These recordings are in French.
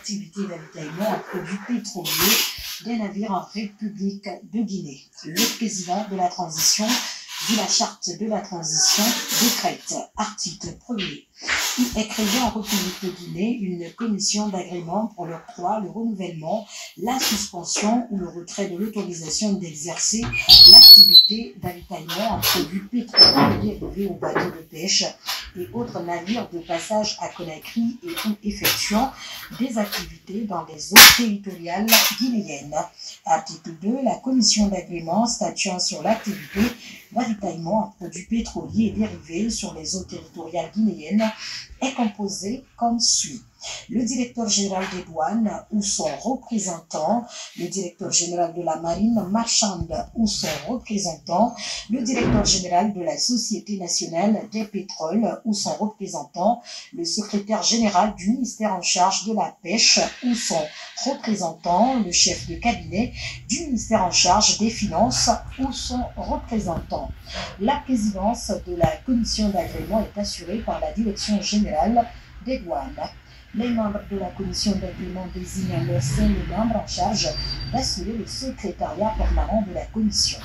l'activité d'avitaillement en produits pétroliers des navires en République de Guinée. Le président de la transition dit la charte de la transition décrète, article 1er. Il est créé en République de Guinée une commission d'agrément pour l'octroi, le renouvellement, la suspension ou le retrait de l'autorisation d'exercer l'activité d'avitaillement en produits pétroliers dérivés aux bateaux de pêche et autres navires de passage à Conakry et ou effectuant des activités dans les eaux territoriales guinéennes. Article 2. La commission d'agrément statuant sur l'activité d'avitaillement en produits pétroliers et dérivés sur les eaux territoriales guinéennes est composée comme suit. Le directeur général des douanes ou son représentant, le directeur général de la marine marchande ou son représentant, le directeur général de la Société nationale des pétroles ou son représentant, le secrétaire général du ministère en charge de la pêche ou son représentant, le chef de cabinet du ministère en charge des finances ou son représentant. La présidence de la commission d'agrément est assurée par la direction générale des douanes. Les membres de la commission d'agrément désignent à leur sein les membres en charge d'assurer le secrétariat permanent de la commission.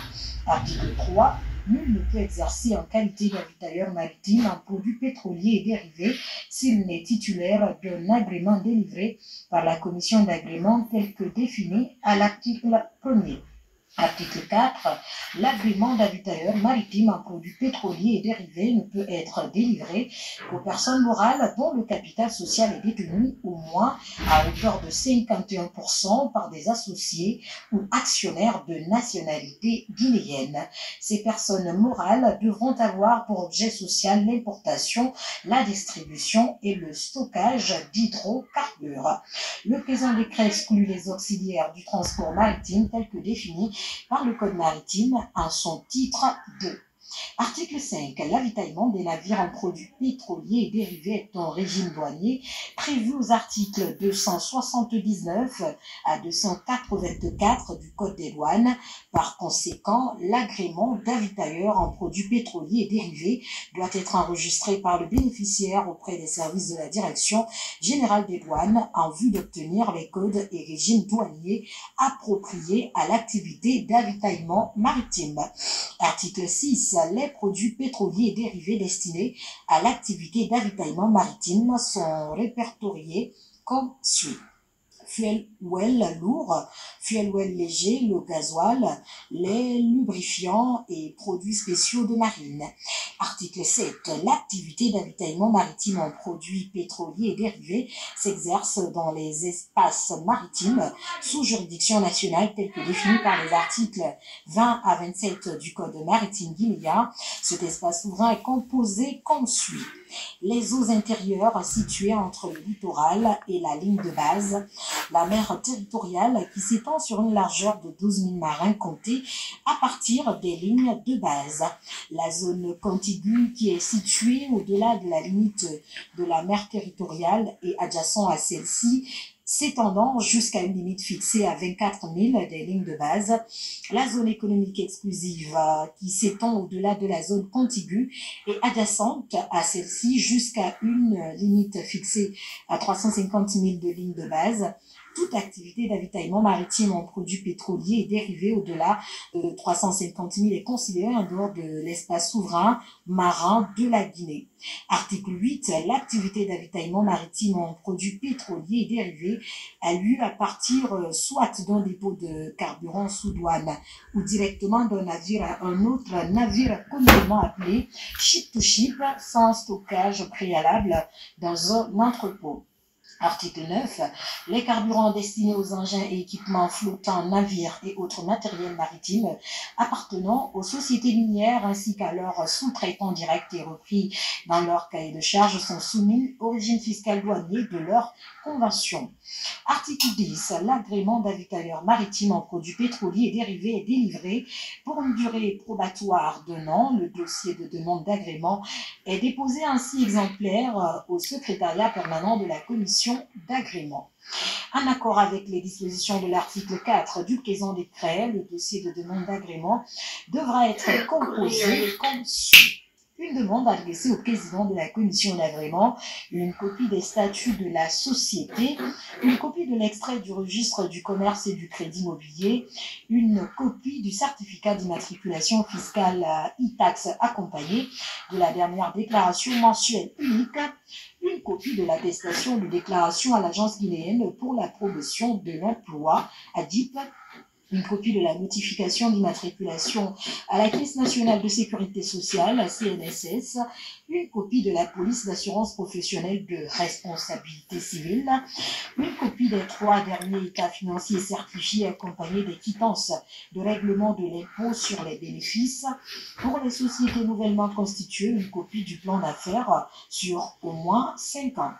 Article 3. Nul ne peut exercer en qualité d'avitailleur maritime en produits pétroliers et dérivés s'il n'est titulaire d'un agrément délivré par la commission d'agrément tel que défini à l'article 1er. Article 4. L'agrément d'avitailleur maritime en produits pétroliers et dérivés ne peut être délivré qu'aux personnes morales dont le capital social est détenu au moins à hauteur de 51% par des associés ou actionnaires de nationalité guinéenne. Ces personnes morales devront avoir pour objet social l'importation, la distribution et le stockage d'hydrocarbures. Le présent décret exclut les auxiliaires du transport maritime tels que définis par le Code maritime en son titre 2. Article 5. L'avitaillement des navires en produits pétroliers et dérivés est un régime douanier prévu aux articles 279 à 284 du Code des douanes. Par conséquent, l'agrément d'avitailleur en produits pétroliers et dérivés doit être enregistré par le bénéficiaire auprès des services de la Direction générale des douanes en vue d'obtenir les codes et régimes douaniers appropriés à l'activité d'avitaillement maritime. Article 6. Les produits pétroliers et dérivés destinés à l'activité d'avitaillement maritime sont répertoriés comme suit. Fuel oil lourd, fuel oil léger, le gasoil, les lubrifiants et produits spéciaux de marine. Article 7. L'activité d'avitaillement maritime en produits pétroliers et dérivés s'exerce dans les espaces maritimes sous juridiction nationale tels que définis par les articles 20 à 27 du Code maritime guinéen. Cet espace souverain est composé comme suit. Les eaux intérieures situées entre le littoral et la ligne de base, la mer territoriale qui s'étend sur une largeur de 12 000 marins comptés à partir des lignes de base, la zone contiguë qui est située au-delà de la limite de la mer territoriale et adjacent à celle-ci, s'étendant jusqu'à une limite fixée à 24 000 des lignes de base, la zone économique exclusive qui s'étend au-delà de la zone contiguë et adjacente à celle-ci jusqu'à une limite fixée à 350 000 de lignes de base. Toute activité d'avitaillement maritime en produits pétroliers et dérivés au-delà de 350 000 est considérée en dehors de l'espace souverain marin de la Guinée. Article 8. L'activité d'avitaillement maritime en produits pétroliers et dérivés a lieu à partir soit d'un dépôt de carburant sous douane ou directement d'un navire à un autre navire communément appelé ship-to-ship sans stockage préalable dans un entrepôt. Article 9. Les carburants destinés aux engins et équipements flottants, navires et autres matériels maritimes appartenant aux sociétés minières ainsi qu'à leurs sous-traitants directs et repris dans leur cahier de charges sont soumis au régime fiscal douanier de leur convention. Article 10. L'agrément d'avitailleur maritime en produits pétroliers et dérivés est délivré pour une durée probatoire d'1 an. Le dossier de demande d'agrément est déposé ainsi exemplaire au secrétariat permanent de la commission d'agrément. En accord avec les dispositions de l'article 4 du présent décret, le dossier de demande d'agrément devra être composé comme suit. une demande adressée au président de la commission d'agrément, une copie des statuts de la société, une copie de l'extrait du registre du commerce et du crédit immobilier, une copie du certificat d'immatriculation fiscale e-tax accompagné de la dernière déclaration mensuelle unique, une copie de l'attestation de déclaration à l'Agence guinéenne pour la promotion de l'emploi, ADIP, une copie de la notification d'immatriculation à la Caisse nationale de sécurité sociale, la CNSS, une copie de la police d'assurance professionnelle de responsabilité civile, une copie des 3 derniers états financiers certifiés accompagnés des quittances de règlement de l'impôt sur les bénéfices. Pour les sociétés nouvellement constituées, une copie du plan d'affaires sur au moins 5 ans.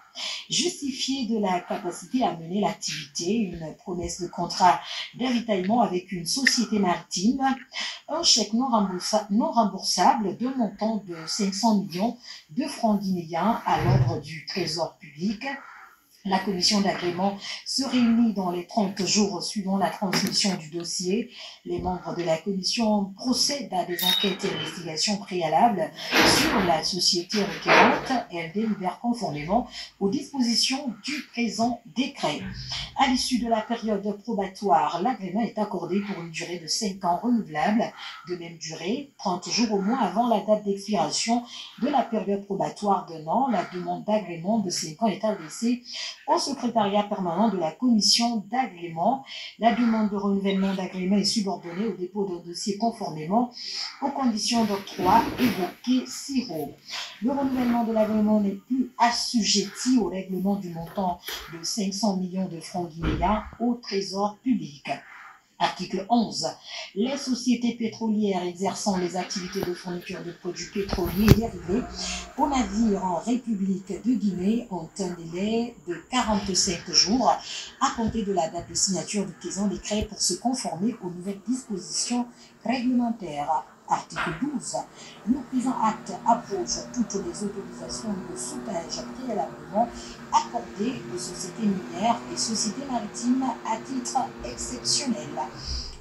Justifier de la capacité à mener l'activité, une promesse de contrat d'avitaillement avec une société maritime, un chèque non remboursable de montant de 500 millions de francs guinéens à l'ordre du Trésor public. La commission d'agrément se réunit dans les 30 jours suivant la transmission du dossier. Les membres de la commission procèdent à des enquêtes et investigations préalables sur la société requérante et elles délibèrent conformément aux dispositions du présent décret. À l'issue de la période probatoire, l'agrément est accordé pour une durée de 5 ans renouvelable, de même durée, 30 jours au moins avant la date d'expiration de la période probatoire d'1 an. La demande d'agrément de 5 ans est adressée au secrétariat permanent de la commission d'agrément. La demande de renouvellement d'agrément est subordonnée au dépôt d'un dossier conformément aux conditions d'octroi évoquées ci-haut. Le renouvellement de l'agrément n'est plus assujetti au règlement du montant de 500 millions de francs guinéens au Trésor public. Article 11. Les sociétés pétrolières exerçant les activités de fourniture de produits pétroliers et dérivés aux navires en République de Guinée ont un délai de 45 jours à compter de la date de signature du présent décret pour se conformer aux nouvelles dispositions réglementaires. Article 12. Le présent acte approuve toutes les autorisations de sauvetage préalablement accordées aux sociétés minières et sociétés maritimes à titre exceptionnel.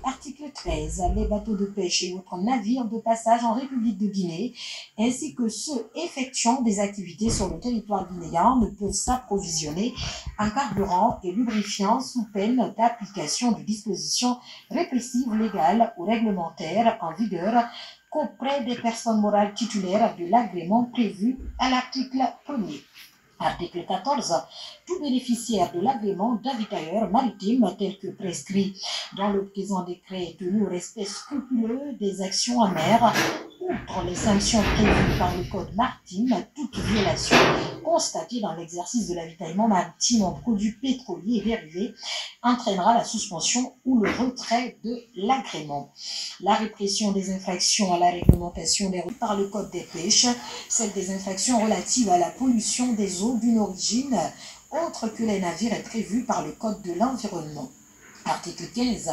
Article 13. Les bateaux de pêche et autres navires de passage en République de Guinée, ainsi que ceux effectuant des activités sur le territoire guinéen, ne peuvent s'approvisionner en carburant et lubrifiant sous peine d'application de dispositions répressives légales ou réglementaires en vigueur qu'auprès des personnes morales titulaires de l'agrément prévu à l'article 1er. Article 14. Tout bénéficiaire de l'agrément d'avitailleur maritime tel que prescrit dans le présent décret est tenu au respect scrupuleux des actions en mer. Outre les sanctions prévues par le Code maritime, toute violation constatée dans l'exercice de l'avitaillement maritime en produits pétroliers et dérivés entraînera la suspension ou le retrait de l'agrément. La répression des infractions à la réglementation des routes par le Code des pêches, celle des infractions relatives à la pollution des eaux d'une origine autre que les navires est prévue par le Code de l'environnement. Article 15.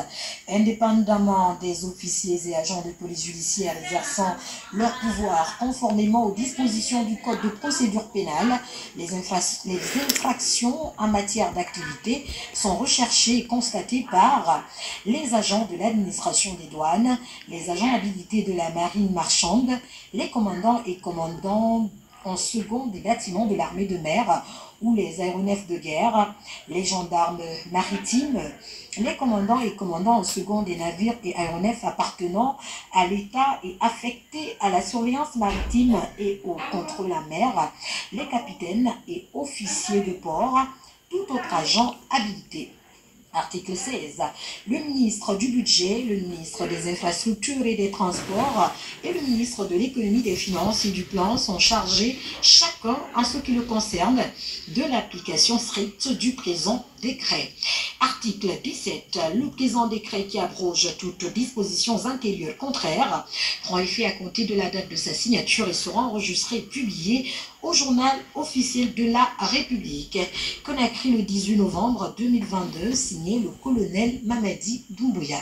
Indépendamment des officiers et agents de police judiciaire exerçant leur pouvoir conformément aux dispositions du Code de procédure pénale, les infractions en matière d'activité sont recherchées et constatées par les agents de l'administration des douanes, les agents habilités de la marine marchande, les commandants et commandants en second des bâtiments de l'armée de mer ou les aéronefs de guerre, les gendarmes maritimes, les commandants et commandants en second des navires et aéronefs appartenant à l'État et affectés à la surveillance maritime et au contrôle en mer, les capitaines et officiers de port, tout autre agent habilité. Article 16. Le ministre du Budget, le ministre des Infrastructures et des Transports et le ministre de l'Économie, des Finances et du Plan sont chargés, chacun en ce qui le concerne, de l'application stricte du présent décret. Article 17. Le présent décret qui abroge toutes dispositions antérieures contraires prend effet à compter de la date de sa signature et sera enregistré et publié au journal officiel de la République. Conakry le 18 novembre 2022, signé le colonel Mamadi Doumbouya.